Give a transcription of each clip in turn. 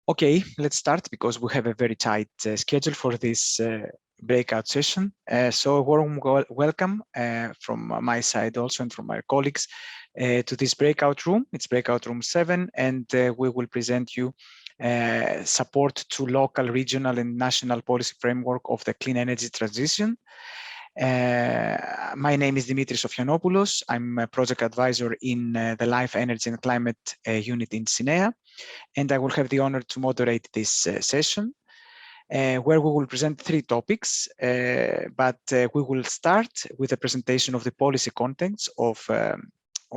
Okay, let's start because we have a very tight schedule for this breakout session. So warm welcome from my side also and from my colleagues to this breakout room. It's breakout room 7, and we will present you support to local, regional and national policy framework of the clean energy transition. My name is Dimitris Sofianopoulos. I'm a project advisor in the Life, Energy and Climate unit in CINEA, and I will have the honor to moderate this session, where we will present 3 topics, but we will start with a presentation of the policy contents of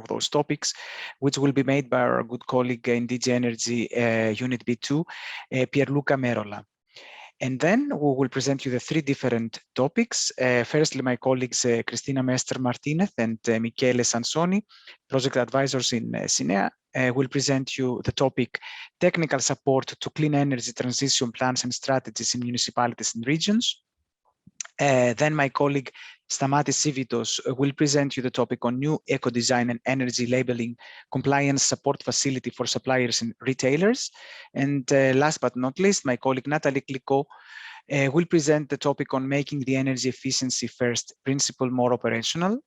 those topics, which will be made by our good colleague in DG Energy Unit B2, Pierluca Merola. And then we will present you the 3 different topics. Firstly, my colleagues Cristina, Mestre, Martinez, and Michele Sansoni, project advisors in CINEA, will present you the topic technical support to clean energy transition plans and strategies in municipalities and regions. Then my colleague Stamatis Sivitos will present you the topic on new eco-design and energy labeling compliance support facility for suppliers and retailers. And last but not least, my colleague Nathalie Cliquot will present the topic on making the energy efficiency first principle more operational.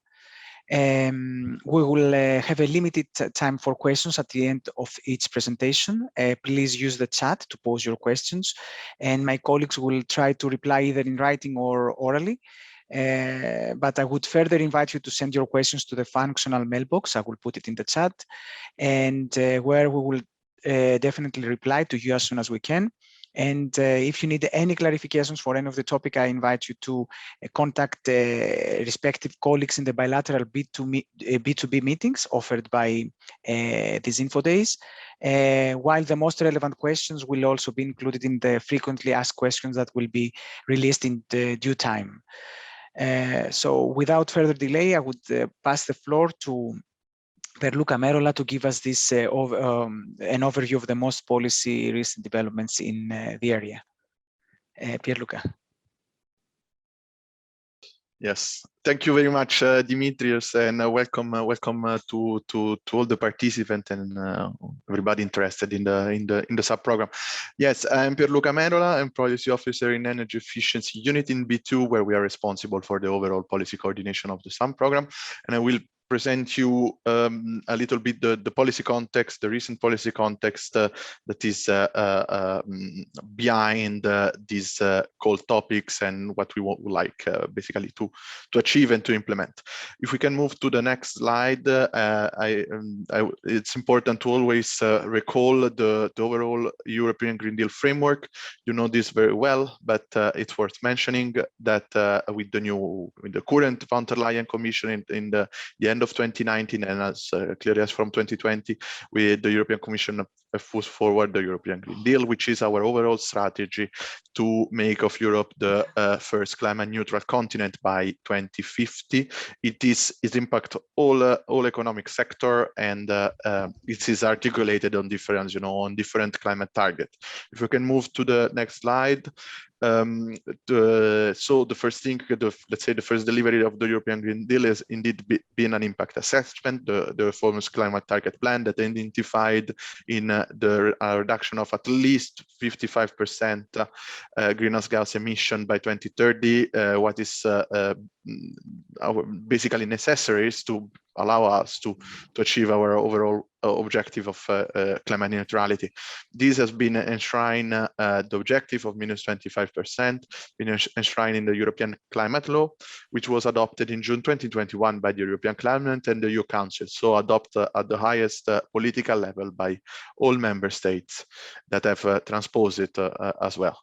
We will have a limited time for questions at the end of each presentation. Please use the chat to pose your questions, and my colleagues will try to reply either in writing or orally. But I would further invite you to send your questions to the functional mailbox. I will put it in the chat, and where we will definitely reply to you as soon as we can. And if you need any clarifications for any of the topic, I invite you to contact respective colleagues in the bilateral B2B meetings offered by these info days, while the most relevant questions will also be included in the frequently asked questions that will be released in the due time. So without further delay, I would pass the floor to Pierluca Merola to give us this an overview of the most policy recent developments in the area. Pierluca. Yes, thank you very much, Dimitrios, and welcome to all the participants and everybody interested in the sub program. Yes, I'm Pierluca Merola. I'm policy officer in energy efficiency unit in B2, where we are responsible for the overall policy coordination of the sub program, and I will present you a little bit the policy context, the recent policy context that is behind these call topics and what we would like basically to achieve and to implement. If we can move to the next slide, it's important to always recall the overall European Green Deal framework. You know this very well, but it's worth mentioning that with the current von der Leyen Commission in the end of 2019 and as clearly as from 2020, the European Commission pushed forward the European Green Deal, which is our overall strategy to make of Europe the first climate neutral continent by 2050. It impacts all economic sector, and it is articulated on different climate targets. If we can move to the next slide. So the first thing, let's say the first delivery of the European Green Deal is indeed been an impact assessment, the famous climate target plan that identified in the reduction of at least 55% greenhouse gas emission by 2030. What is basically necessary is to allow us to achieve our overall objective of climate neutrality. This has been enshrined, the objective of minus 25%, been enshrined in the European Climate Law, which was adopted in June 2021 by the European Climate and the EU Council, so adopted at the highest political level by all member states that have transposed it as well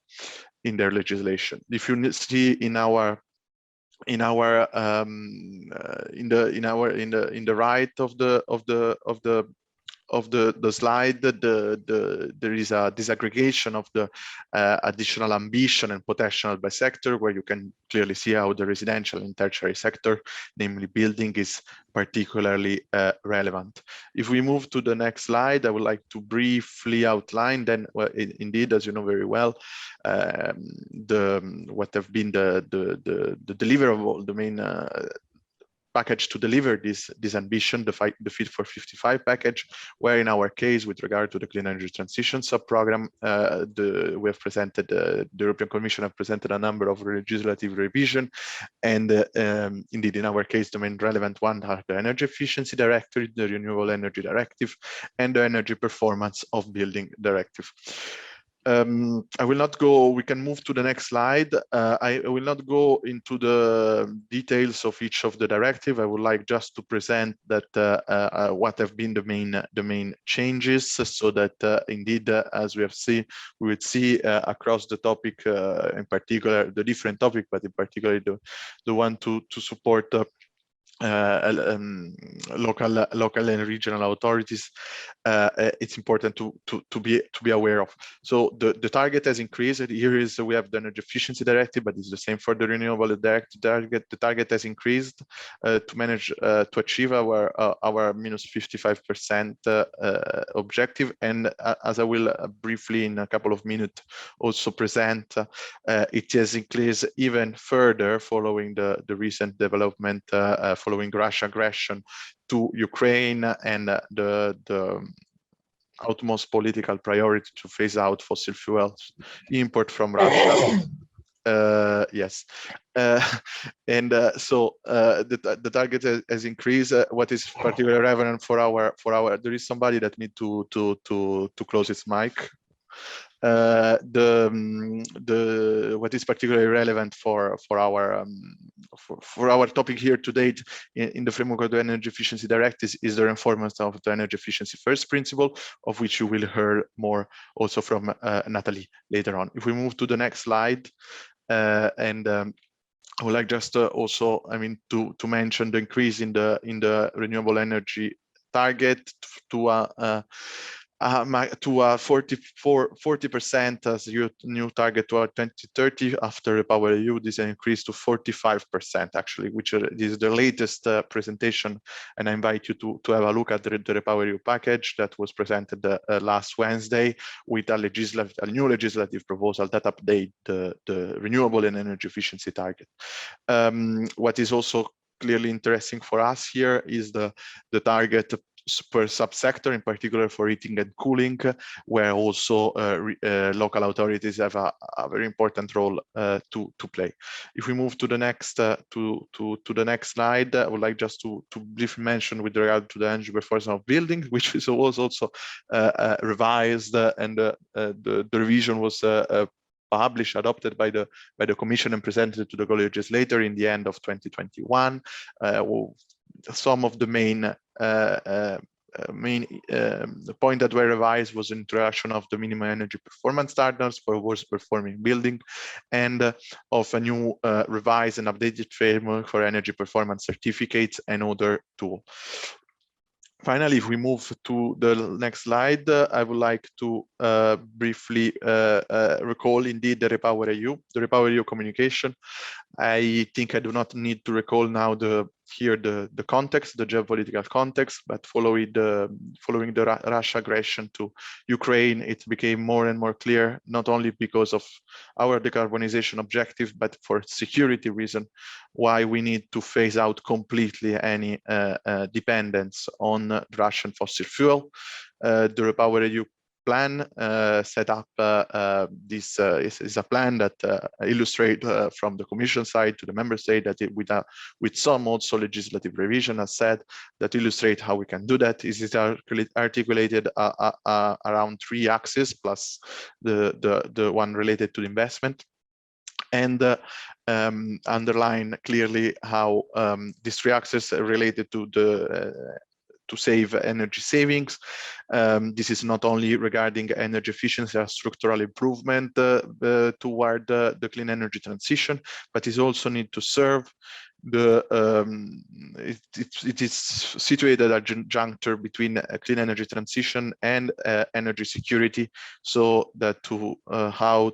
in their legislation. If you see in the right of the slide, there is a disaggregation of the additional ambition and potential by sector, where you can clearly see how the residential and tertiary sector, namely building, is particularly relevant. If we move to the next slide, I would like to briefly outline then, well, indeed, as you know very well, what have been the deliverable, the main package to deliver this ambition, the Fit for 55 package, where in our case, with regard to the clean energy transition sub-program, we have presented, the European Commission have presented a number of legislative revision, and indeed, in our case, the main relevant one are the Energy Efficiency Directive, the Renewable Energy Directive, and the Energy Performance of Building Directive. I will not go, we can move to the next slide. I will not go into the details of each of the directive. I would like just to present that what have been the main changes, so that indeed, as we have seen, we would see across the topic, in particular, the different topic, but in particular the one to support local and regional authorities, it's important to be aware of. So the target has increased. Here is we have the Energy Efficiency Directive, but it's the same for the Renewable Directive. The target has increased to manage to achieve our minus 55% objective. And as I will briefly in a couple of minutes also present, it has increased even further following the recent development following Russia aggression to Ukraine and the utmost political priority to phase out fossil fuels import from Russia. Yes, so the target has increased. What is particularly relevant for our there is somebody that need to close its mic. What is particularly relevant for our topic here to date in the framework of the Energy Efficiency Directive is the reinforcement of the energy efficiency first principle, of which you will hear more also from Nathalie later on. If we move to the next slide, I would like just also, I mean, to mention the increase in the renewable energy target to 40% as new target to our 2030 after REPowerEU. This increased to 45% actually, which is the latest presentation, and I invite you to have a look at the REPowerEU package that was presented last Wednesday with a new legislative proposal that update the renewable and energy efficiency target. What is also clearly interesting for us here is the target per subsector, in particular for heating and cooling, where also local authorities have a very important role to play. If we move to the next the next slide, I would like just to briefly mention with regard to the energy performance of buildings, which was also revised, and the revision was published, adopted by the Commission and presented to the co-legislator in the end of 2021. Some of the main point that were revised was introduction of the minimum energy performance standards for worst performing building, and of a new revised and updated framework for energy performance certificates and other tools. Finally, if we move to the next slide, I would like to briefly recall indeed the REPowerEU communication. I think I do not need to recall now the context, the geopolitical context, but following the Russia aggression to Ukraine, it became more and more clear, not only because of our decarbonization objective, but for security reason, why we need to phase out completely any dependence on Russian fossil fuel. The REPowerEU plan set up this is a plan that illustrate from the Commission side to the member state that with some also legislative revision, as said, that illustrate how we can do that. Is it articulated around 3 axes plus the one related to the investment, and underline clearly how these 3 axes are related to to save energy savings. This is not only regarding energy efficiency or structural improvement toward the clean energy transition, but it also need to serve the it is situated at a juncture between a clean energy transition and energy security, so that how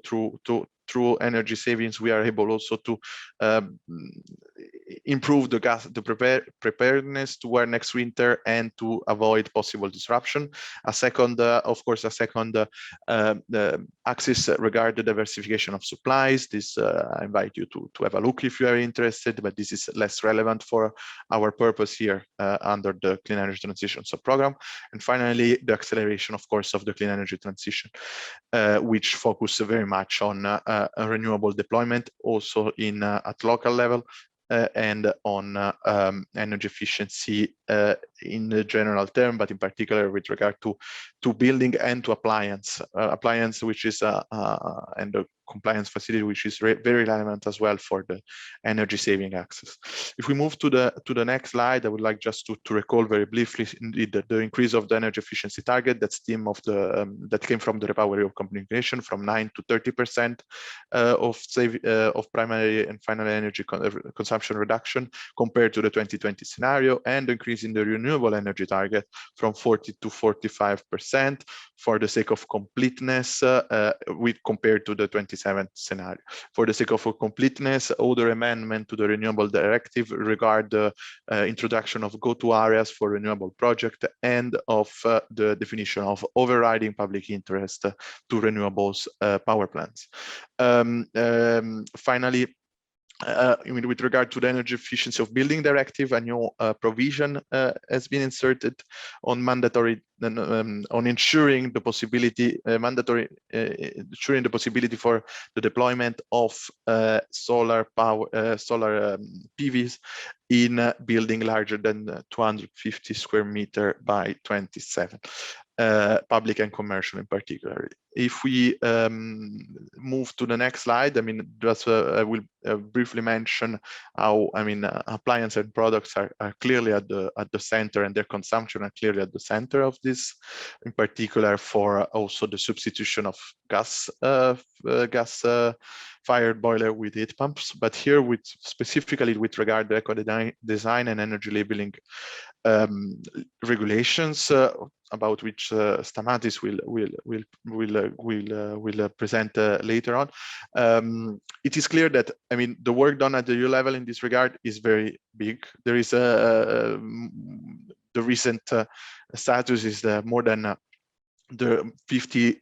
through energy savings we are able also to improve the preparedness to wear next winter and to avoid possible disruption. A second, of course, axis regard the diversification of supplies. This I invite you to have a look if you are interested, but this is less relevant for our purpose here under the Clean Energy Transition subprogram. And finally, the acceleration, of course, of the clean energy transition, which focus very much on a renewable deployment, also at local level, and on energy efficiency in the general term, but in particular with regard to building and to appliance, which is and the compliance facility, which is very relevant as well for the energy saving access. If we move to the next slide, I would like just to recall very briefly indeed the increase of the energy efficiency target. That's theme of that came from the Repower EU communication, from 9 to 30% of primary and final energy consumption reduction compared to the 2020 scenario, and increase in the renewable energy target from 40 to 45% for the sake of completeness compared to the 27 scenario. For the sake of completeness, other amendment to the renewable directive regard the introduction of go-to areas for renewable project and of the definition of overriding public interest to renewables power plants. Finally, with regard to the energy efficiency of building directive, a new provision has been inserted on mandatory on ensuring the possibility ensuring the possibility for the deployment of solar power PVs in building larger than 250 square meter by 27. Public and commercial in particular. If we move to the next slide, I mean, just I will briefly mention how, I mean, appliance and products are clearly at the center, and their consumption are clearly at the center of this, in particular for also the substitution of gas fired boiler with heat pumps. But here, specifically with regard to eco design and energy labeling regulations, about which Stamatis will present later on. It is clear that, I mean, the work done at the EU level in this regard is very big. There is the recent status is more than the 50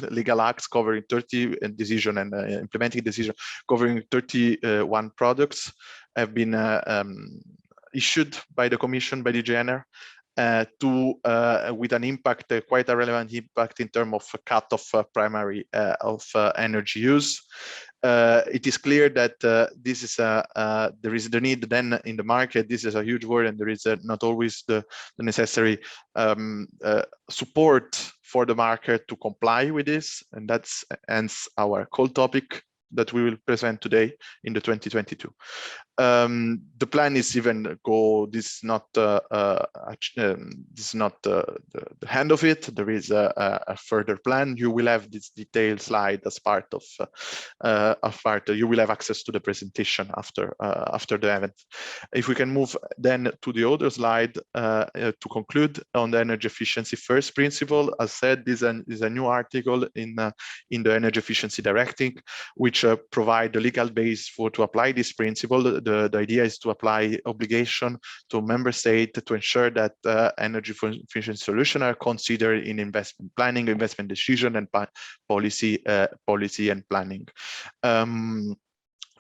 legal acts covering 30 decision and implementing decision covering 31 products have been issued by the Commission, by the ENER, with an impact, quite a relevant impact in terms of a cut of primary of energy use. It is clear that this is there is the need then in the market. This is a huge word, and there is not always the necessary support for the market to comply with this, and that's hence our call topic that we will present today in the 2022. The plan is even go. This is not the end of it. There is a further plan. You will have this detailed slide as part of You will have access to the presentation after the event. If we can move then to the other slide to conclude on the energy efficiency first principle. As said, this is a new article in the Energy Efficiency Directive, which provide the legal base to apply this principle. The idea is to apply obligation to member state to ensure that energy efficiency solutions are considered in investment planning, investment decision, and policy and planning.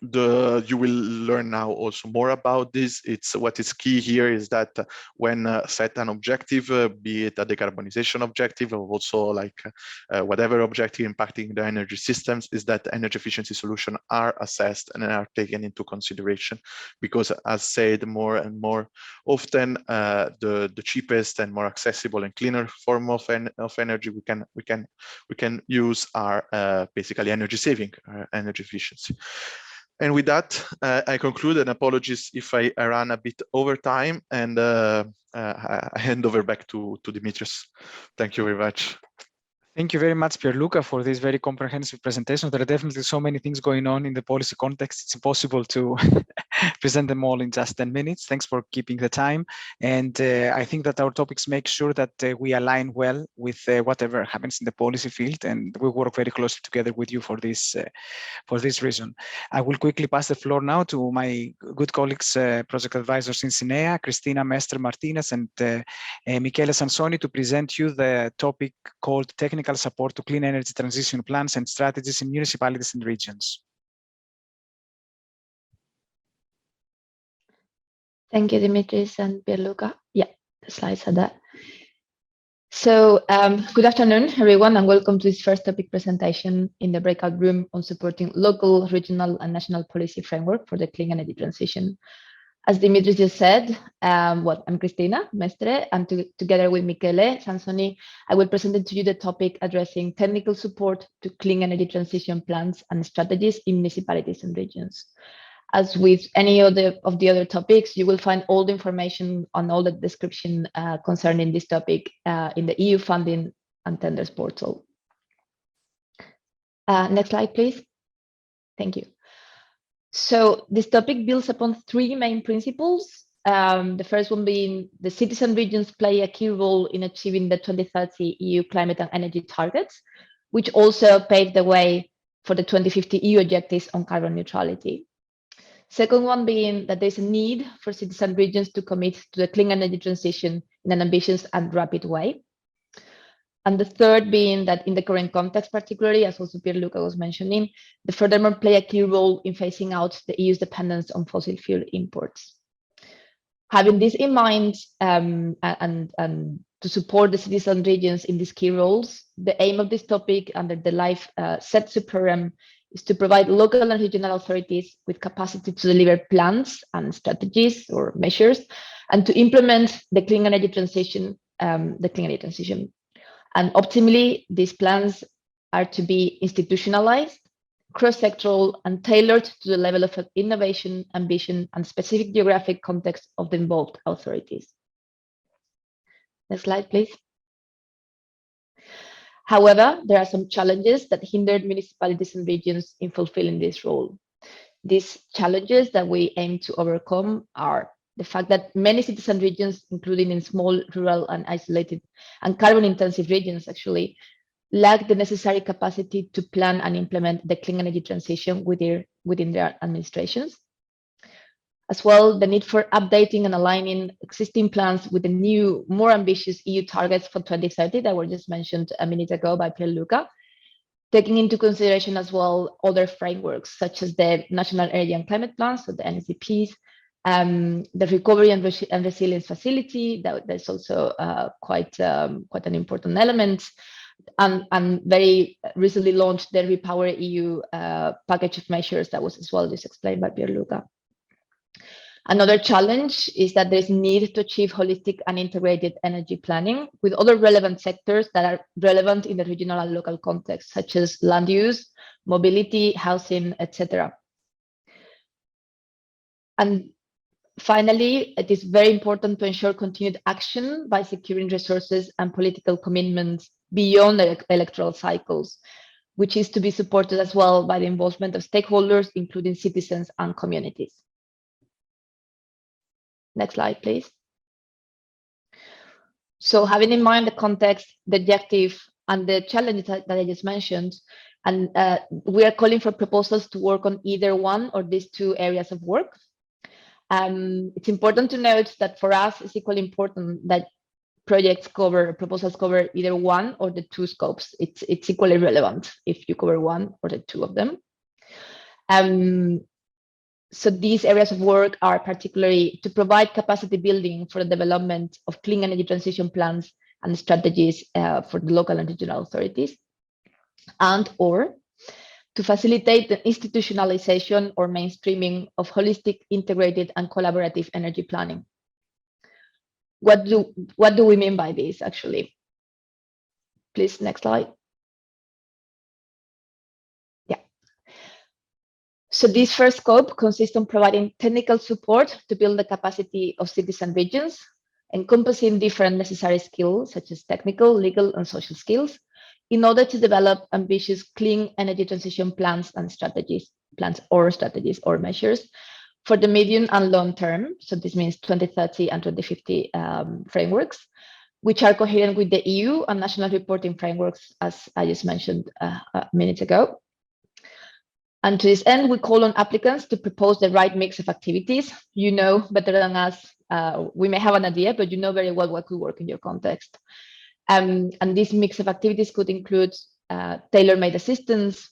You will learn now also more about this. What is key here is that when set an objective, be it a decarbonization objective or also like whatever objective impacting the energy systems, is that energy efficiency solutions are assessed and are taken into consideration, because as said more and more often, the cheapest and more accessible and cleaner form of energy we can use are basically energy saving, energy efficiency. And with that, I conclude, and apologies if I ran a bit over time, and I hand over back to Dimitris. Thank you very much. Thank you very much, Pierluca, for this very comprehensive presentation. There are definitely so many things going on in the policy context. It's impossible to present them all in just 10 minutes. Thanks for keeping the time. And I think that our topics make sure that we align well with whatever happens in the policy field. And we work very closely together with you for this reason. I will quickly pass the floor now to my good colleagues, project advisors in CINEA, Cristina, Mestre, Martinez, and Michele Sansoni, to present you the topic called Technical Support to Clean Energy Transition Plans and Strategies in Municipalities and Regions. Thank you, Dimitris and Pierluca. Yeah, the slides are there. So good afternoon, everyone, and welcome to this first topic presentation in the breakout room on supporting local, regional, and national policy framework for the clean energy transition. As Dimitris just said, I'm Cristina, Mestre, and together with Michele Sansoni, I will present to you the topic addressing technical support to clean energy transition plans and strategies in municipalities and regions. As with any of the other topics, you will find all the information on all the description concerning this topic in the EU funding and tenders portal. Next slide, please. Thank you. So this topic builds upon three main principles. The first one being the citizen regions play a key role in achieving the 2030 EU climate and energy targets, which also paved the way for the 2050 EU objectives on carbon neutrality. Second one being that there's a need for citizen regions to commit to the clean energy transition in an ambitious and rapid way. And the third being that in the current context, particularly, as also Pierluca was mentioning, they furthermore play a key role in phasing out the EU's dependence on fossil fuel imports. Having this in mind and to support the citizen regions in these key roles, the aim of this topic under the LIFE CET subprogram is to provide local and regional authorities with capacity to deliver plans and strategies or measures and to implement the clean energy transition. And optimally, these plans are to be institutionalized, cross-sectoral, and tailored to the level of innovation, ambition, and specific geographic context of the involved authorities. Next slide, please. However, there are some challenges that hindered municipalities and regions in fulfilling this role. These challenges that we aim to overcome are the fact that many citizen regions, including in small, rural, and isolated, and carbon-intensive regions, actually, lack the necessary capacity to plan and implement the clean energy transition within their administrations. As well, the need for updating and aligning existing plans with the new, more ambitious EU targets for 2030 that were just mentioned a minute ago by Pierluca, taking into consideration as well other frameworks such as the National Energy and Climate Plans, so the NECPs, the Recovery and Resilience Facility, that's also quite an important element, and very recently launched the Repower EU package of measures that was as well just explained by Pierluca. Another challenge is that there's need to achieve holistic and integrated energy planning with other relevant sectors that are relevant in the regional and local context, such as land use, mobility, housing, etc. And finally, it is very important to ensure continued action by securing resources and political commitments beyond the electoral cycles, which is to be supported as well by the involvement of stakeholders, including citizens and communities. Next slide, please. So having in mind the context, the objective, and the challenges that I just mentioned, and we are calling for proposals to work on either one or these two areas of work. It's important to note that for us, it's equally important that proposals cover either one or the two scopes. It's equally relevant if you cover one or the two of them. So these areas of work are particularly to provide capacity building for the development of clean energy transition plans and strategies for the local and regional authorities, and/or to facilitate the institutionalization or mainstreaming of holistic, integrated, and collaborative energy planning. What do we mean by this, actually? Please, next slide. So this first scope consists on providing technical support to build the capacity of citizen regions, encompassing different necessary skills, such as technical, legal, and social skills, in order to develop ambitious clean energy transition plans and strategies or measures for the medium and long term. So this means 2030 and 2050 frameworks, which are coherent with the EU and national reporting frameworks, as I just mentioned a minute ago. And to this end, we call on applicants to propose the right mix of activities. You know better than us, we may have an idea, but you know very well what could work in your context. And this mix of activities could include tailor-made assistance,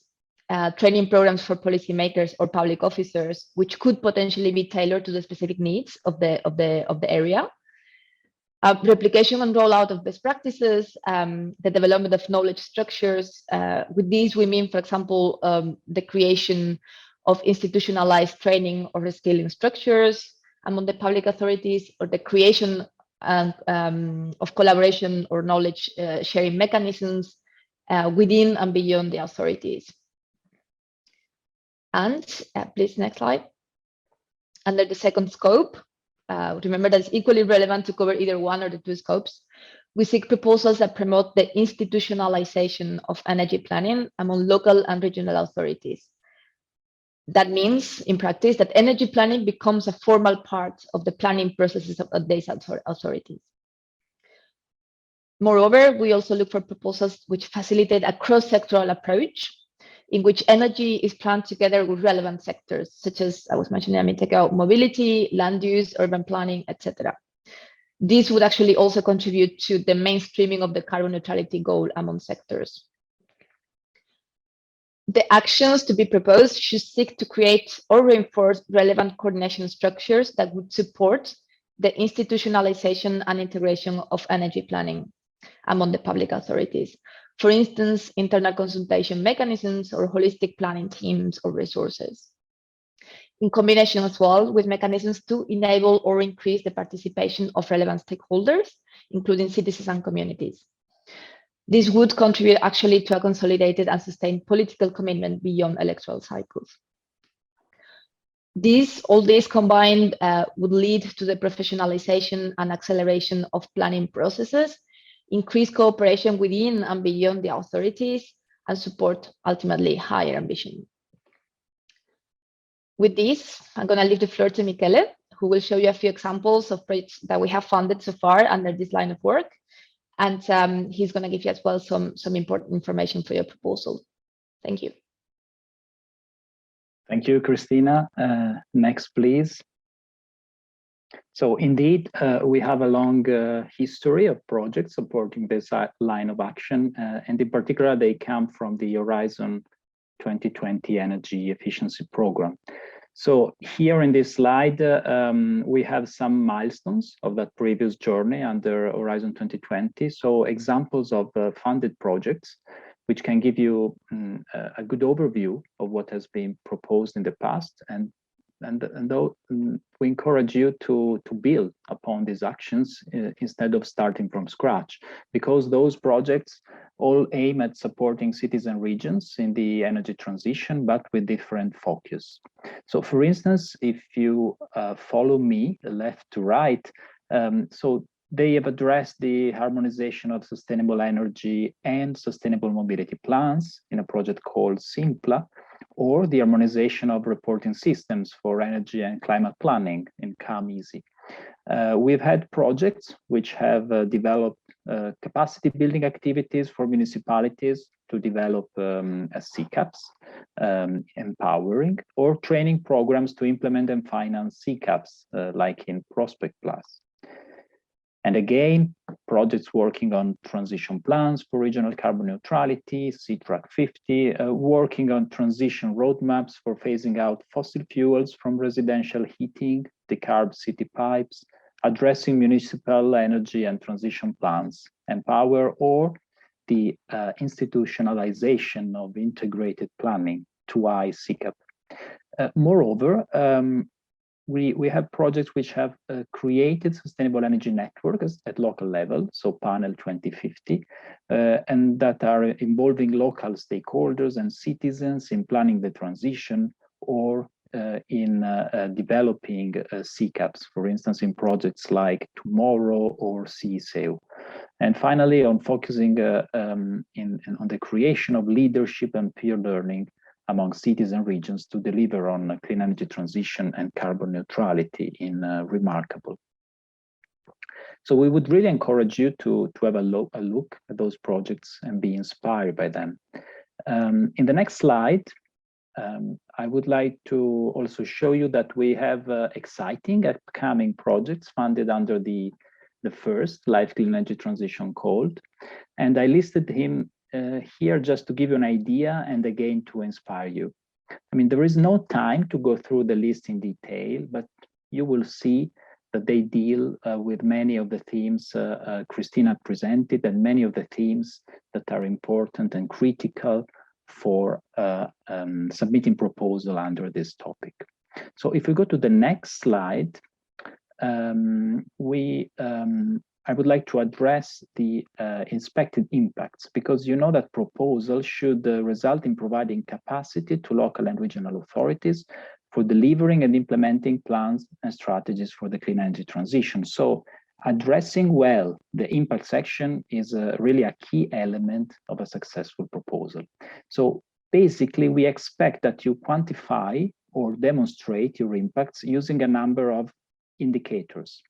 training programs for policymakers or public officers, which could potentially be tailored to the specific needs of the area. Replication and rollout of best practices, the development of knowledge structures. With these, we mean, for example, the creation of institutionalized training or reskilling structures among the public authorities, or the creation of collaboration or knowledge sharing mechanisms within and beyond the authorities. And please, next slide. Under the second scope, remember that it's equally relevant to cover either one or the two scopes. We seek proposals that promote the institutionalization of energy planning among local and regional authorities. That means, in practice, that energy planning becomes a formal part of the planning processes of these authorities. Moreover, we also look for proposals which facilitate a cross-sectoral approach in which energy is planned together with relevant sectors, such as I was mentioning a minute ago, mobility, land use, urban planning, etc. This would actually also contribute to the mainstreaming of the carbon neutrality goal among sectors. The actions to be proposed should seek to create or reinforce relevant coordination structures that would support the institutionalization and integration of energy planning among the public authorities. For instance, internal consultation mechanisms or holistic planning teams or resources. In combination as well with mechanisms to enable or increase the participation of relevant stakeholders, including citizens and communities. This would contribute actually to a consolidated and sustained political commitment beyond electoral cycles. All this combined would lead to the professionalization and acceleration of planning processes, increase cooperation within and beyond the authorities, and support ultimately higher ambition. With this, I'm going to leave the floor to Michele, who will show you a few examples of projects that we have funded so far under this line of work. And he's going to give you as well some important information for your proposal. Thank you. Thank you, Cristina. Next, please. So indeed, we have a long history of projects supporting this line of action, and in particular, they come from the Horizon 2020 Energy Efficiency Program. So here in this slide, we have some milestones of that previous journey under Horizon 2020. So examples of funded projects, which can give you a good overview of what has been proposed in the past, and we encourage you to build upon these actions instead of starting from scratch, because those projects all aim at supporting cities and regions in the energy transition, but with different focus. So for instance, if you follow me left to right, so they have addressed the harmonization of sustainable energy and sustainable mobility plans in a project called Simpla, or the harmonization of reporting systems for energy and climate planning in Come Easy. We've had projects which have developed capacity building activities for municipalities to develop CCAPs, empowering, or training programs to implement and finance CCAPs, like in Prospect Plus. And again, projects working on transition plans for regional carbon neutrality, CTRAC 50, working on transition roadmaps for phasing out fossil fuels from residential heating, decarb city pipes, addressing municipal energy and transition plans, Empower, or the institutionalization of integrated planning, 2I CCAP. Moreover, we have projects which have created sustainable energy networks at local level, so Panel 2050, and that are involving local stakeholders and citizens in planning the transition, or in developing CCAPs, for instance, in projects like Tomorrow or CISEO. And finally, on focusing on the creation of leadership and peer learning among cities and regions to deliver on clean energy transition and carbon neutrality in Remarkable. So we would really encourage you to have a look at those projects and be inspired by them. In the next slide, I would like to also show you that we have exciting upcoming projects funded under the first Life Clean Energy Transition Call. And I listed him here just to give you an idea and again to inspire you. I mean, there is no time to go through the list in detail, but you will see that they deal with many of the themes Cristina presented and many of the themes that are important and critical for submitting proposal under this topic. So if we go to the next slide, I would like to address the inspected impacts, because you know that proposals should result in providing capacity to local and regional authorities for delivering and implementing plans and strategies for the clean energy transition. So addressing well the impact section is really a key element of a successful proposal. So basically, we expect that you quantify or demonstrate your impacts using a number of indicators.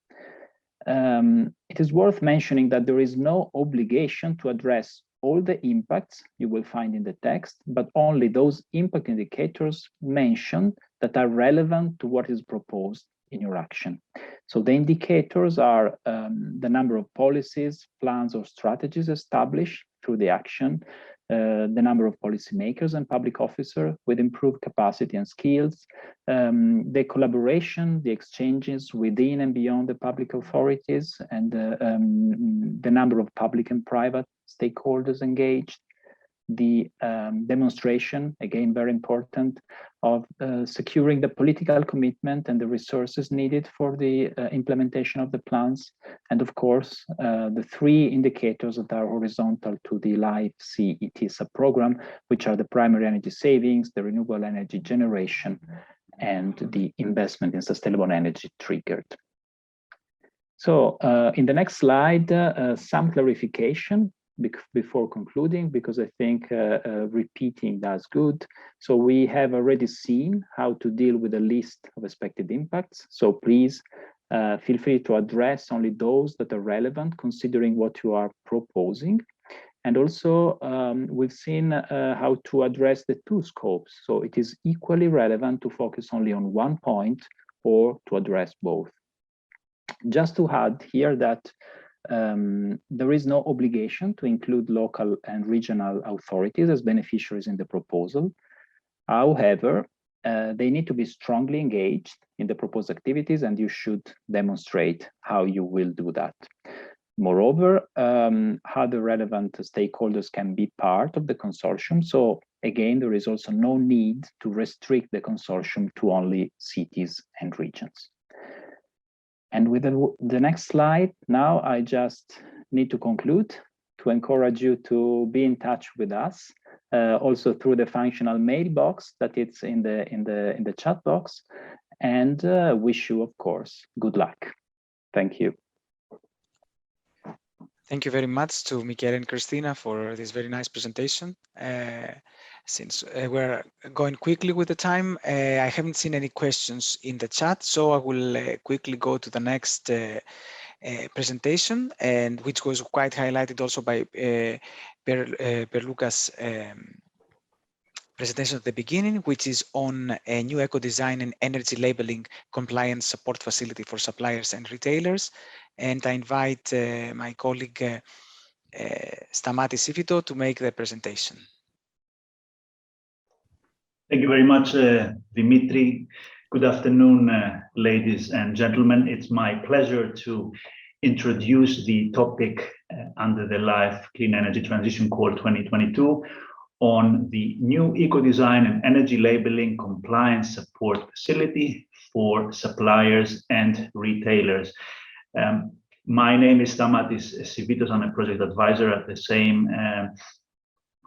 It is worth mentioning that there is no obligation to address all the impacts you will find in the text, but only those impact indicators mentioned that are relevant to what is proposed in your action. So the indicators are the number of policies, plans, or strategies established through the action, the number of policymakers and public officers with improved capacity and skills, the collaboration, the exchanges within and beyond the public authorities, and the number of public and private stakeholders engaged, the demonstration, again, very important, of securing the political commitment and the resources needed for the implementation of the plans. And of course, the three indicators that are horizontal to the LIFE CET subprogram, which are the primary energy savings, the renewable energy generation, and the investment in sustainable energy triggered. So in the next slide, some clarification before concluding, because I think repeating does good. So we have already seen how to deal with a list of expected impacts. So please feel free to address only those that are relevant, considering what you are proposing. And also, we've seen how to address the two scopes. So it is equally relevant to focus only on one point or to address both. Just to add here that there is no obligation to include local and regional authorities as beneficiaries in the proposal. However, they need to be strongly engaged in the proposed activities, and you should demonstrate how you will do that. Moreover, how the relevant stakeholders can be part of the consortium. So again, there is also no need to restrict the consortium to only cities and regions. And with the next slide, now I just need to conclude to encourage you to be in touch with us, also through the functional mailbox that it's in the chat box, and wish you, of course, good luck. Thank you. Thank you very much to Michele and Cristina for this very nice presentation. Since we're going quickly with the time, I haven't seen any questions in the chat, so I will quickly go to the next presentation, and which was quite highlighted also by Pierluca's presentation at the beginning, which is on a new eco-design and energy labeling compliance support facility for suppliers and retailers. And I invite my colleague Stamatis Sivitos to make the presentation. Thank you very much, Dimitri. Good afternoon, ladies and gentlemen. It's my pleasure to introduce the topic under the Life Clean Energy Transition Call 2022 on the new eco-design and energy labeling compliance support facility for suppliers and retailers. My name is Stamatis Sivitos. I'm a project advisor at the same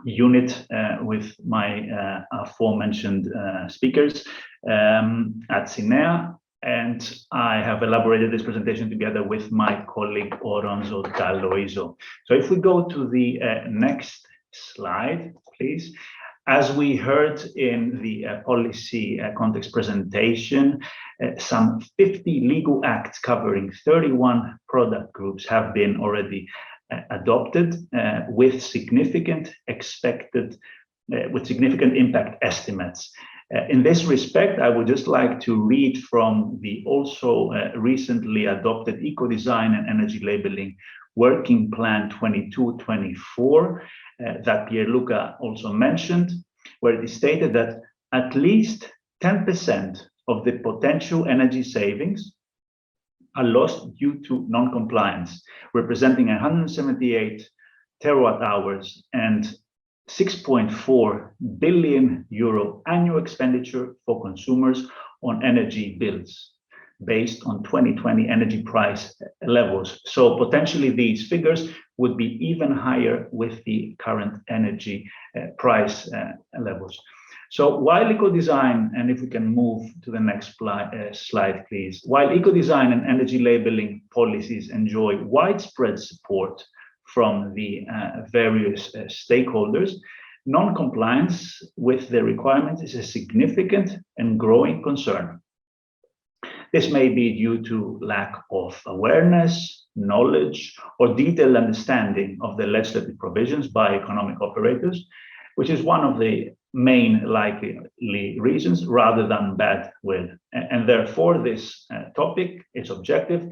unit with my aforementioned speakers at CINEA. and I have elaborated this presentation together with my colleague Oronzo D'Aloisio. So if we go to the next slide, please. As we heard in the policy context presentation, some 50 legal acts covering 31 product groups have been already adopted with significant impact estimates. In this respect, I would just like to read from the also recently adopted Eco-Design and Energy Labeling Working Plan 22-24 that Pierluca also mentioned, where it is stated that at least 10% of the potential energy savings are lost due to non-compliance, representing 178 terawatt hours and 6.4 billion euro annual expenditure for consumers on energy bills based on 2020 energy price levels. So potentially these figures would be even higher with the current energy price levels. So while eco-design, and if we can move to the next slide, please. While eco-design and energy labeling policies enjoy widespread support from the various stakeholders, non-compliance with the requirements is a significant and growing concern. This may be due to lack of awareness, knowledge, or detailed understanding of the legislative provisions by economic operators, which is one of the main likely reasons rather than bad will. And therefore, this topic, its objective,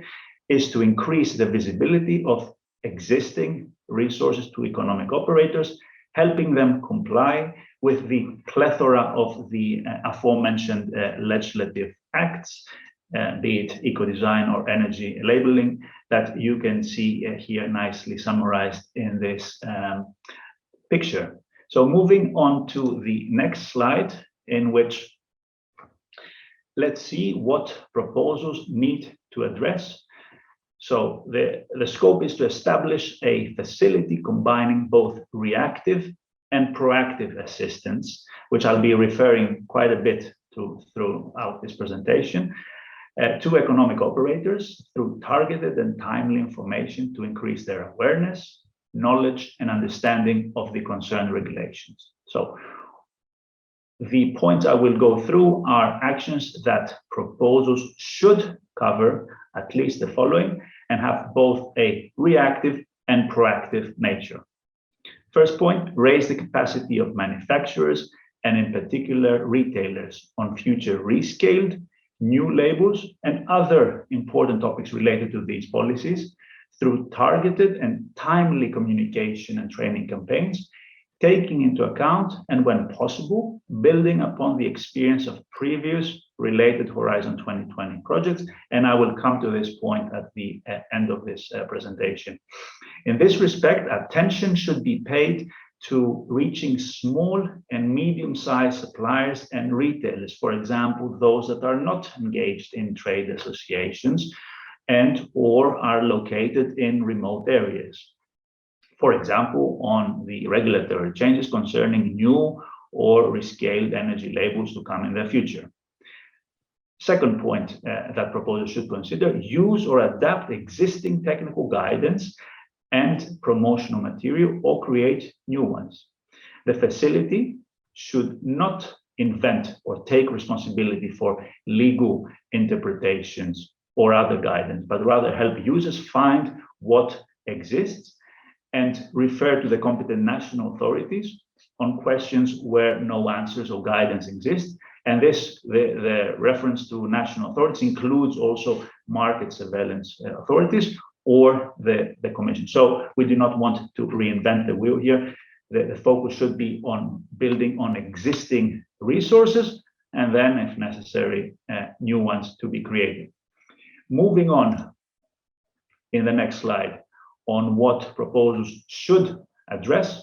is to increase the visibility of existing resources to economic operators, helping them comply with the plethora of the aforementioned legislative acts, be it eco-design or energy labeling, that you can see here nicely summarized in this picture. So moving on to the next slide, in which let's see what proposals need to address. So the scope is to establish a facility combining both reactive and proactive assistance, which I'll be referring quite a bit to throughout this presentation, to economic operators through targeted and timely information to increase their awareness, knowledge, and understanding of the concerned regulations. So the points I will go through are actions that proposals should cover at least the following and have both a reactive and proactive nature. First point, raise the capacity of manufacturers and in particular retailers on future rescaled, new labels, and other important topics related to these policies through targeted and timely communication and training campaigns, taking into account and when possible, building upon the experience of previous related Horizon 2020 projects. And I will come to this point at the end of this presentation. In this respect, attention should be paid to reaching small and medium-sized suppliers and retailers, for example, those that are not engaged in trade associations and or are located in remote areas. For example, on the regulatory changes concerning new or rescaled energy labels to come in the future. Second point that proposals should consider, use or adapt existing technical guidance and promotional material or create new ones. The facility should not invent or take responsibility for legal interpretations or other guidance, but rather help users find what exists and refer to the competent national authorities on questions where no answers or guidance exist. And this, the reference to national authorities includes also market surveillance authorities or the Commission. So we do not want to reinvent the wheel here. The focus should be on building on existing resources and then, if necessary, new ones to be created. Moving on in the next slide on what proposals should address,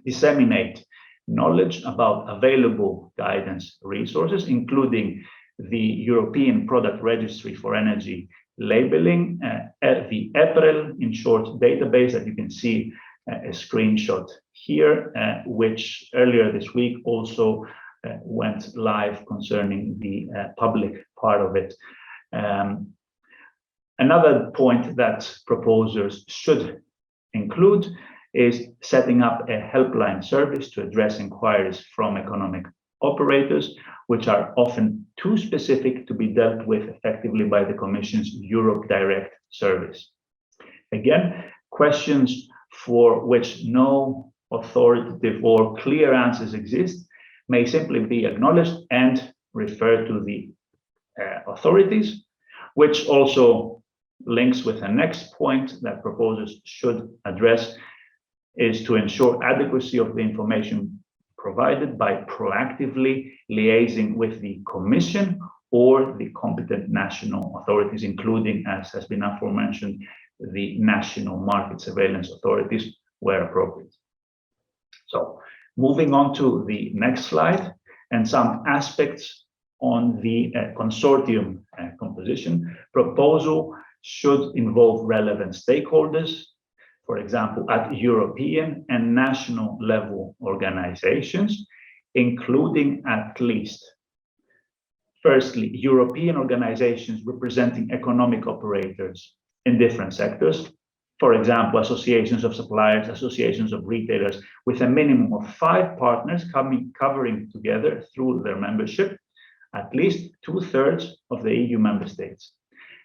disseminate knowledge about available guidance resources, including the European Product Registry for Energy Labeling, the EPREL, in short, database that you can see a screenshot here, which earlier this week also went live concerning the public part of it. Another point that proposers should include is setting up a helpline service to address inquiries from economic operators, which are often too specific to be dealt with effectively by the Commission's Europe Direct service. Again, questions for which no authoritative or clear answers exist may simply be acknowledged and referred to the authorities, which also links with the next point that proposers should address, is to ensure adequacy of the information provided by proactively liaising with the Commission or the competent national authorities, including, as has been aforementioned, the national market surveillance authorities where appropriate. So moving on to the next slide and some aspects on the consortium composition. Proposal should involve relevant stakeholders, for example, at European and national level organizations, including at least, firstly, European organizations representing economic operators in different sectors, for example, associations of suppliers, associations of retailers, with a minimum of 5 partners covering together through their membership at least 2/3 of the EU member states.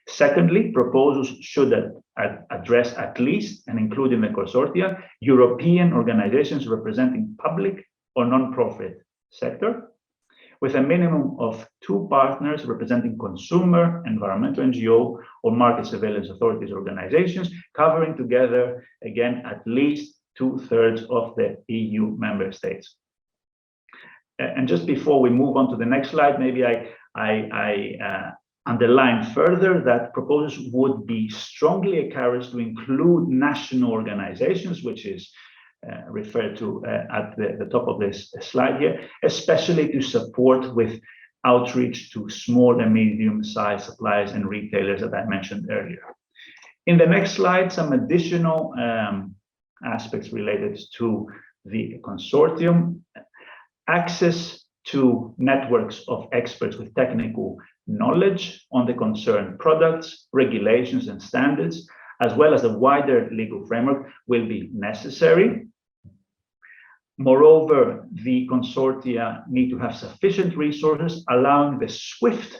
Secondly, proposals should address at least and include in the consortia European organizations representing public or non-profit sector, with a minimum of 2 partners representing consumer, environmental NGO, or market surveillance authorities organizations, covering together, again, at least 2/3 of the EU member states. And just before we move on to the next slide, maybe I underline further that proposals would be strongly encouraged to include national organizations, which is referred to at the top of this slide here, especially to support with outreach to small and medium-sized suppliers and retailers that I mentioned earlier. In the next slide, some additional aspects related to the consortium. Access to networks of experts with technical knowledge on the concerned products, regulations, and standards, as well as the wider legal framework, will be necessary. Moreover, the consortia need to have sufficient resources, allowing the swift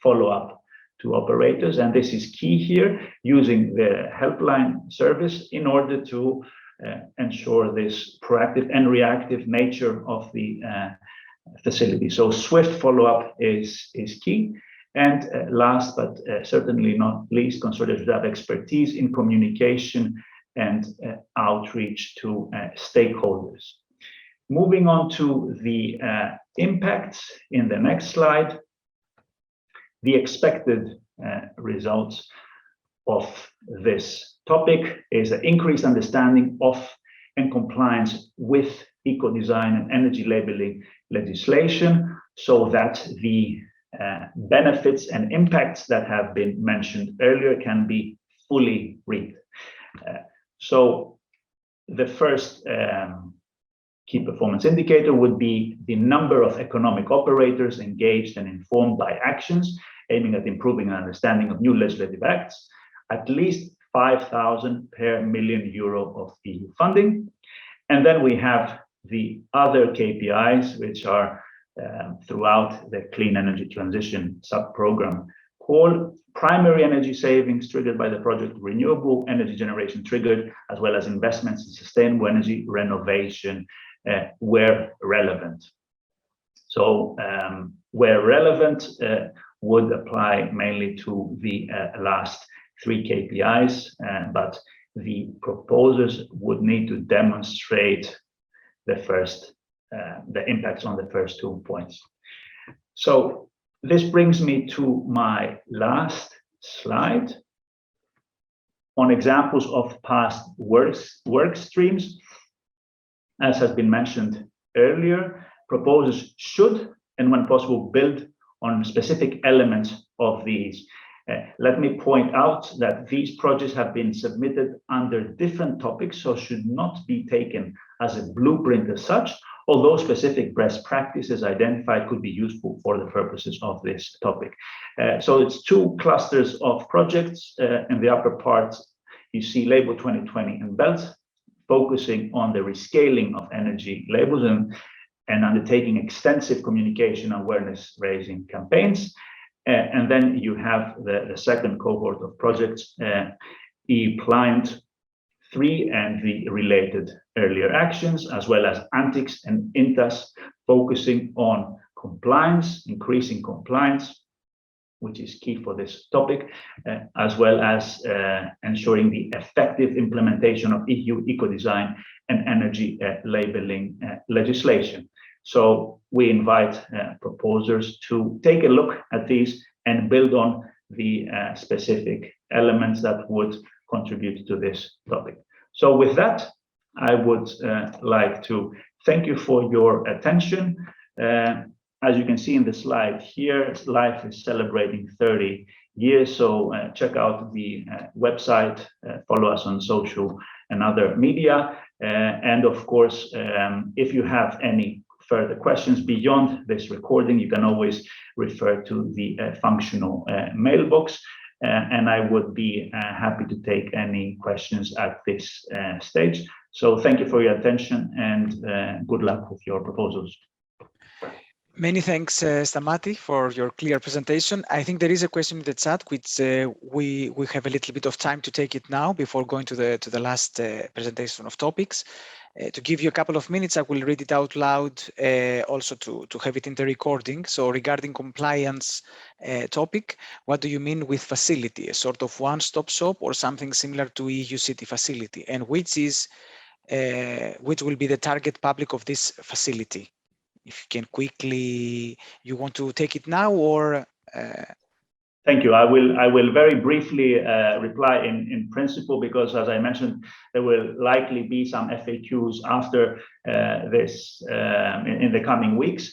follow-up to operators, and this is key here, using the helpline service in order to ensure this proactive and reactive nature of the facility. So swift follow-up is key. And last but certainly not least, consortia should have expertise in communication and outreach to stakeholders. Moving on to the impacts in the next slide, the expected results of this topic is an increased understanding of and compliance with eco-design and energy labeling legislation, so that the benefits and impacts that have been mentioned earlier can be fully reaped. So the first key performance indicator would be the number of economic operators engaged and informed by actions aiming at improving an understanding of new legislative acts, at least 5,000 per million euro of EU funding. And then we have the other KPIs, which are throughout the Clean Energy Transition sub-program, called primary energy savings triggered by the project, renewable energy generation triggered, as well as investments in sustainable energy renovation where relevant. So where relevant would apply mainly to the last 3 KPIs, but the proposers would need to demonstrate the impacts on the first 2 points. So this brings me to my last slide on examples of past work streams. As has been mentioned earlier, proposers should, and when possible, build on specific elements of these Let me point out that these projects have been submitted under different topics, so should not be taken as a blueprint as such, although specific best practices identified could be useful for the purposes of this topic. So it's two clusters of projects. In the upper part, you see Label 2020 and BELT, focusing on the rescaling of energy labels and undertaking extensive communication awareness raising campaigns. And then you have the second cohort of projects, e-Pliant 3 and the related earlier actions, as well as ANTICS and INTAS, focusing on compliance, increasing compliance, which is key for this topic, as well as ensuring the effective implementation of EU eco-design and energy labeling legislation. So we invite proposers to take a look at these and build on the specific elements that would contribute to this topic. So with that, I would like to thank you for your attention. As you can see in the slide here, LIFE is celebrating 30 years, so check out the website, follow us on social and other media, and of course, if you have any further questions beyond this recording, you can always refer to the functional mailbox, and I would be happy to take any questions at this stage. So thank you for your attention and good luck with your proposals. Many thanks, Stamatis, for your clear presentation. I think there is a question in the chat, which we have a little bit of time to take it now before going to the last presentation of topics. To give you a couple of minutes, I will read it out loud, also to have it in the recording. So regarding compliance topic, what do you mean with facility? A sort of one-stop shop or something similar to EU city facility? And which will be the target public of this facility? If you can quickly, you want to take it now or? Thank you. I will very briefly reply in principle, because as I mentioned, there will likely be some FAQs after this in the coming weeks.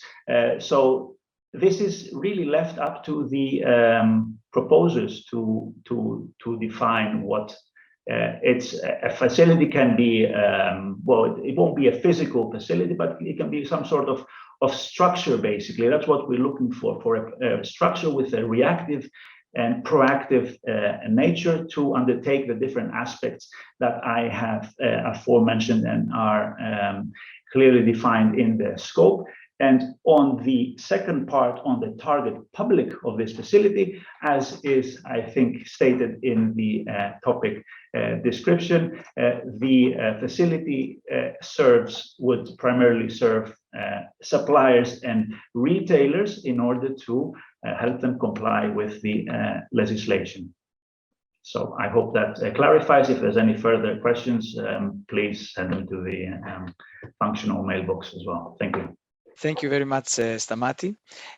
So this is really left up to the proposers to define what it's a facility can be. Well, it won't be a physical facility, but it can be some sort of structure. Basically, that's what we're looking for a structure with a reactive and proactive nature to undertake the different aspects that I have aforementioned and are clearly defined in the scope. And on the second part, on the target public of this facility, as is, I think, stated in the topic description, the facility would primarily serve suppliers and retailers in order to help them comply with the legislation. So I hope that clarifies. If there's any further questions, please send them to the functional mailbox as well. Thank you. Thank you very much, Stamatis.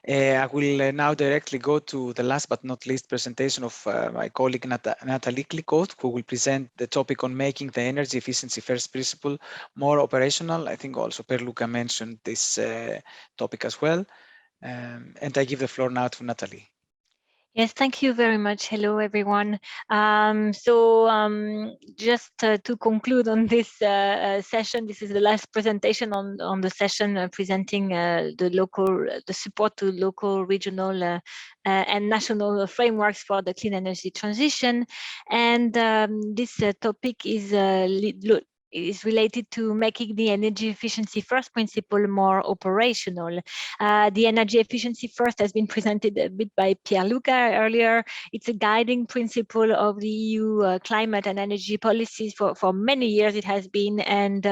I will now directly go to the last but not least presentation of my colleague Nathalie Cliquot, who will present the topic on making the energy efficiency first principle more operational. I think also Pierluca mentioned this topic as well. And I give the floor now to Nathalie. Yes, thank you very much. Hello, everyone. Just to conclude on this session, this is the last presentation on the session presenting the support to local, regional, and national frameworks for the clean energy transition. And this topic is related to making the energy efficiency first principle more operational. The energy efficiency first has been presented a bit by Pierluca earlier. It's a guiding principle of the EU climate and energy policies for many years. It has been, and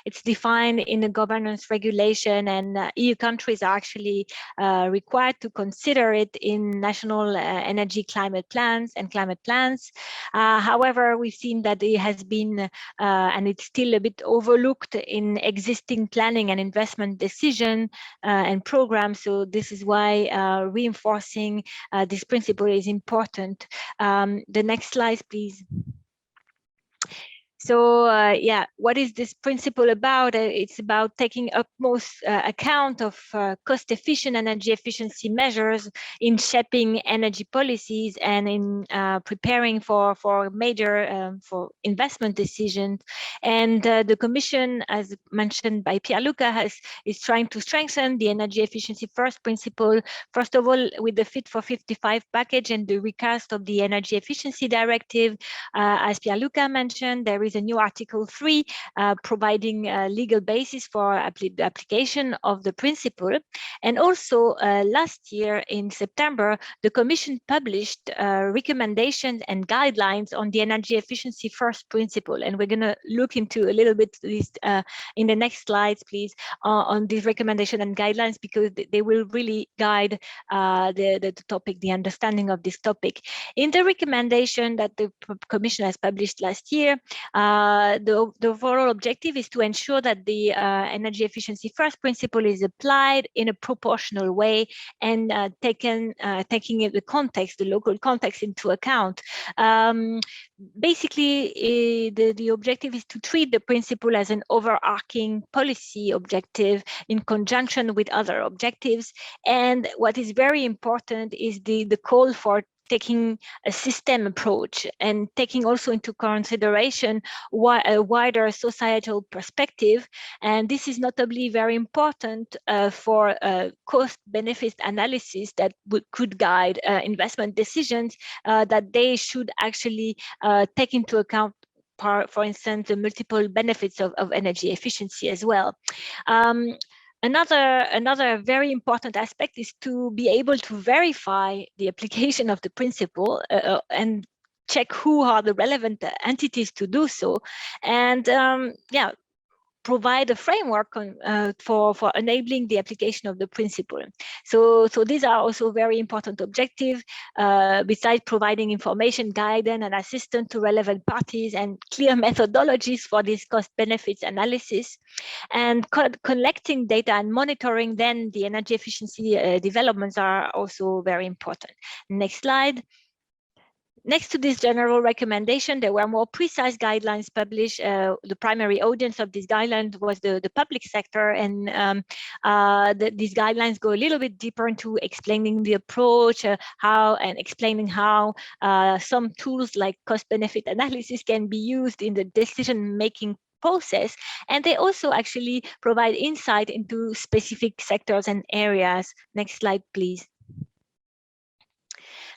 it's defined in the governance regulation, and EU countries are actually required to consider it in national energy climate plans and climate plans. However, we've seen that it has been, and it's still a bit overlooked in existing planning and investment decision and programs. So this is why reinforcing this principle is important. The next slide, please. So yeah, what is this principle about? It's about taking utmost account of cost-efficient energy efficiency measures in shaping energy policies and in preparing for major for investment decisions. And the Commission, as mentioned by Pierluca, is trying to strengthen the energy efficiency first principle. First of all, with the Fit for 55 package and the recast of the Energy Efficiency Directive, as Pierluca mentioned, there is a new Article 3 providing a legal basis for the application of the principle. And also last year in September, the Commission published recommendations and guidelines on the energy efficiency first principle. And we're going to look into a little bit this in the next slides, please, on these recommendations and guidelines, because they will really guide the topic, the understanding of this topic. In the recommendation that the Commission has published last year, the overall objective is to ensure that the energy efficiency first principle is applied in a proportional way and taking the context, the local context into account. Basically, the objective is to treat the principle as an overarching policy objective in conjunction with other objectives. And what is very important is the call for taking a system approach and taking also into consideration a wider societal perspective. And this is notably very important for cost-benefit analysis that could guide investment decisions, that they should actually take into account, for instance, the multiple benefits of energy efficiency as well. Another very important aspect is to be able to verify the application of the principle and check who are the relevant entities to do so, and yeah, provide a framework for enabling the application of the principle. So these are also very important objectives, besides providing information, guidance, and assistance to relevant parties and clear methodologies for this cost benefits analysis. And collecting data and monitoring then the energy efficiency developments are also very important. Next slide. Next to this general recommendation, there were more precise guidelines published. The primary audience of this guideline was the public sector, and these guidelines go a little bit deeper into explaining the approach, explaining how some tools like cost-benefit analysis can be used in the decision-making process, and they also actually provide insight into specific sectors and areas. Next slide, please.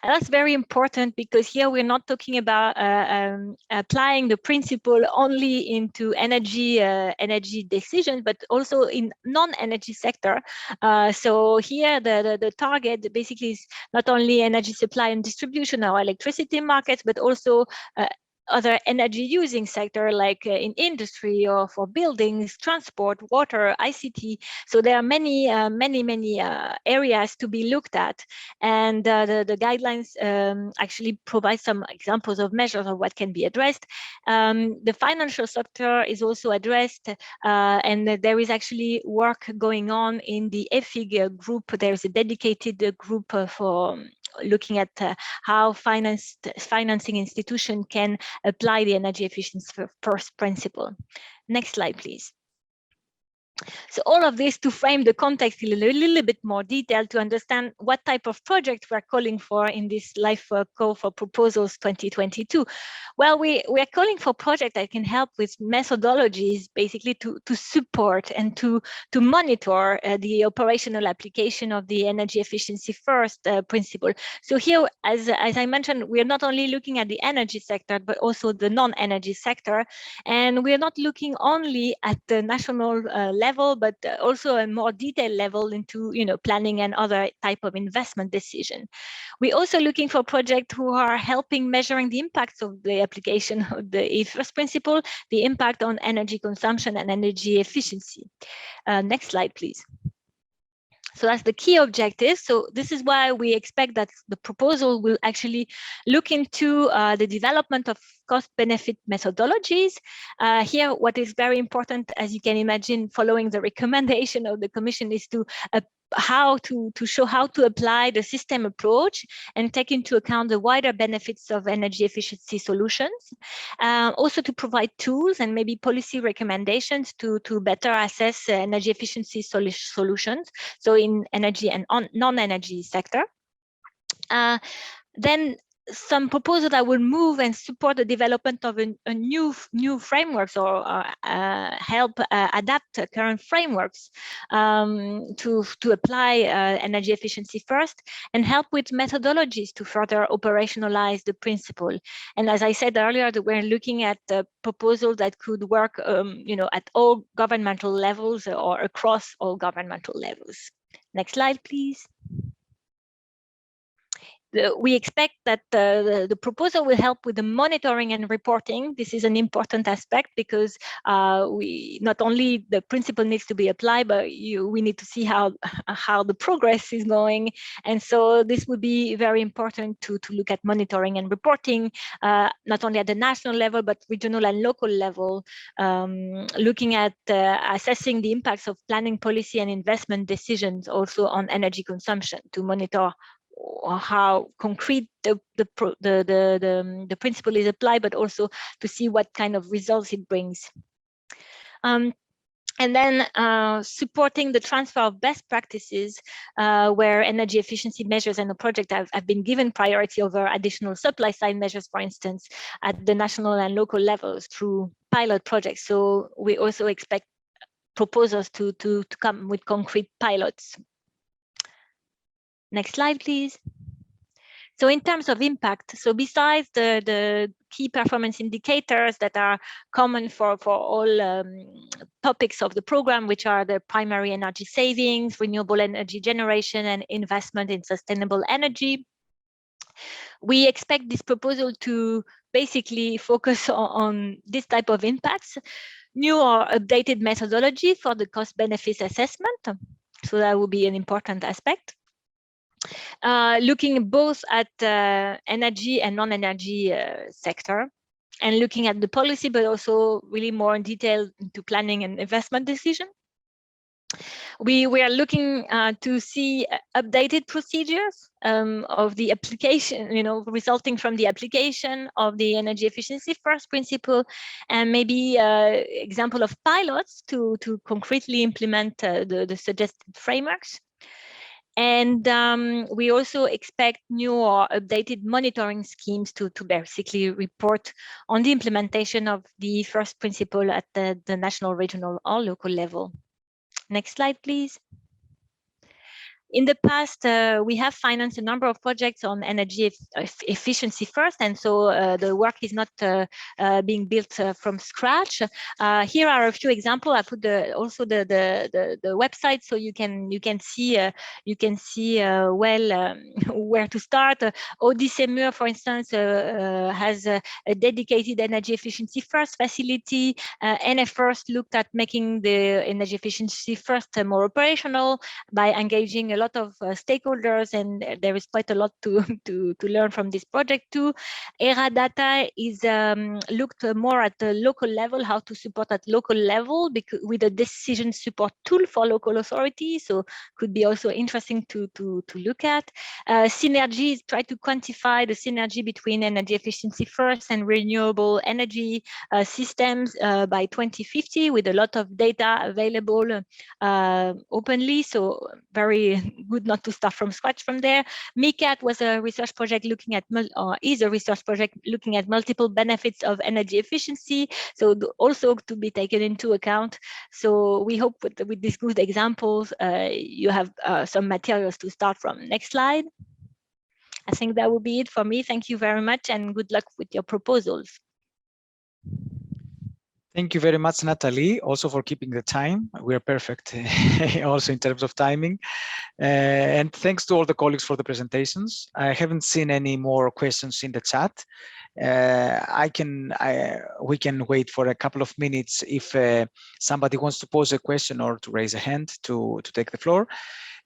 And that's very important, because here we're not talking about applying the principle only into energy decisions, but also in non-energy sector. So here the target basically is not only energy supply and distribution or electricity markets, but also other energy using sector, like in industry or for buildings, transport, water, ICT. So there are many areas to be looked at, and the guidelines actually provide some examples of measures of what can be addressed. The financial sector is also addressed, and there is actually work going on in the EFIG group. There's a dedicated group for looking at how financing institution can apply the energy efficiency first principle. Next slide, please. So all of this to frame the context in a little bit more detail to understand what type of project we're calling for in this life call for proposals 2022. Well, we are calling for projects that can help with methodologies, basically to support and to monitor the operational application of the energy efficiency first principle. So here, as I mentioned, we are not only looking at the energy sector, but also the non-energy sector. And we are not looking only at the national level, but also a more detailed level into planning and other type of investment decision. We're also looking for projects who are helping measuring the impacts of the application of the first principle, the impact on energy consumption and energy efficiency. Next slide, please. So that's the key objective. So this is why we expect that the proposal will actually look into the development of cost-benefit methodologies. Here, what is very important, as you can imagine, following the recommendation of the Commission, is to how to show how to apply the system approach and take into account the wider benefits of energy efficiency solutions. Also to provide tools and maybe policy recommendations to better assess energy efficiency solutions, so in energy and non-energy sector. Then some proposals that will move and support the development of a new frameworks, or help adapt current frameworks to apply energy efficiency first, and help with methodologies to further operationalize the principle. And as I said earlier, that we're looking at proposals that could work at all governmental levels or across all governmental levels. Next slide, please. We expect that the proposal will help with the monitoring and reporting. This is an important aspect, because we not only the principle needs to be applied, but we need to see how the progress is going. And so this would be very important to look at monitoring and reporting, not only at the national level, but regional and local level, looking at assessing the impacts of planning policy and investment decisions also on energy consumption, to monitor how concrete the principle is applied, but also to see what kind of results it brings. And then supporting the transfer of best practices where energy efficiency measures and the project have been given priority over additional supply side measures, for instance, at the national and local levels through pilot projects. So we also expect proposals to come with concrete pilots. Next slide, please. So in terms of impact, so besides the key performance indicators that are common for all topics of the program, which are the primary energy savings, renewable energy generation, and investment in sustainable energy, we expect this proposal to basically focus on this type of impacts: new or updated methodology for the cost-benefit assessment. So that will be an important aspect. Looking both at energy and non-energy sector, and looking at the policy, but also really more in detail into planning and investment decision. We are looking to see updated procedures of the application, resulting from the application of the energy efficiency first principle, and maybe example of pilots to concretely implement the suggested frameworks. And we also expect new or updated monitoring schemes to basically report on the implementation of the first principle at the national, regional, or local level. Next slide, please. In the past, we have financed a number of projects on energy efficiency first, and so the work is not being built from scratch. Here are a few examples. I put also the website, so you can see well where to start. ENER, for instance, has a dedicated energy efficiency first facility. ENER first looked at making the energy efficiency first more operational by engaging a lot of stakeholders, and there is quite a lot to learn from this project too. ERA Data is looked more at the local level, how to support at local level with a decision support tool for local authorities, so could be also interesting to look at. Synergy is try to quantify the synergy between energy efficiency first and renewable energy systems by 2050, with a lot of data available openly, so very good not to start from scratch from there. MICAT was a research project looking at, is a research project looking at multiple benefits of energy efficiency, so also to be taken into account. So we hope with these good examples, you have some materials to start from. Next slide. I think that will be it for me. Thank you very much, and good luck with your proposals. Thank you very much, Nathalie, also for keeping the time. We are perfect also in terms of timing. And thanks to all the colleagues for the presentations. I haven't seen any more questions in the chat. We can wait for a couple of minutes if somebody wants to pose a question or to raise a hand to take the floor.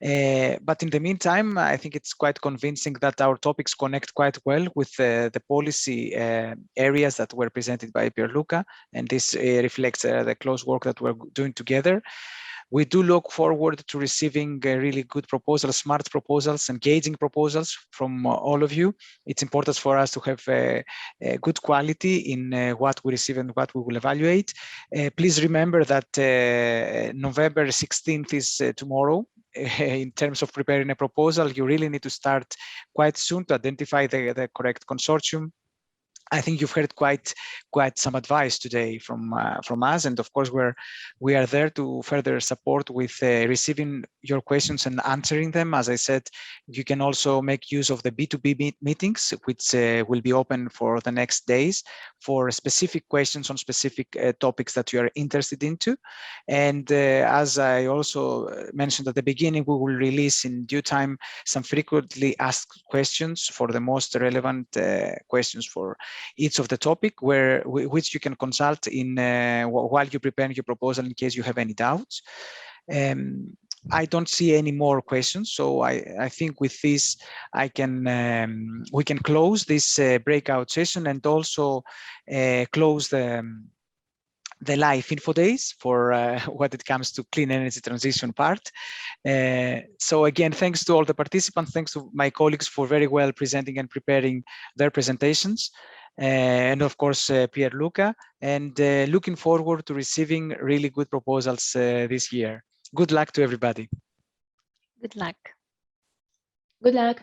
But in the meantime, I think it's quite convincing that our topics connect quite well with the policy areas that were presented by Pierluca, and this reflects the close work that we're doing together. We do look forward to receiving really good proposals, smart proposals, engaging proposals from all of you. It's important for us to have a good quality in what we receive and what we will evaluate. Please remember that November 16th is tomorrow. In terms of preparing a proposal, you really need to start quite soon to identify the correct consortium. I think you've heard quite some advice today from us, and of course we are there to further support with receiving your questions and answering them. As I said, you can also make use of the B2B meetings, which will be open for the next days for specific questions on specific topics that you are interested into. And as I also mentioned at the beginning, we will release in due time some frequently asked questions for the most relevant questions for each of the topic, which you can consult in while you prepare your proposal in case you have any doubts. I don't see any more questions, so I think with this we can close this breakout session and also close the live info days for what it comes to clean energy transition part. So again, thanks to all the participants, thanks to my colleagues for very well presenting and preparing their presentations. And of course, Pierluca, and looking forward to receiving really good proposals this year. Good luck to everybody. Good luck. Good luck.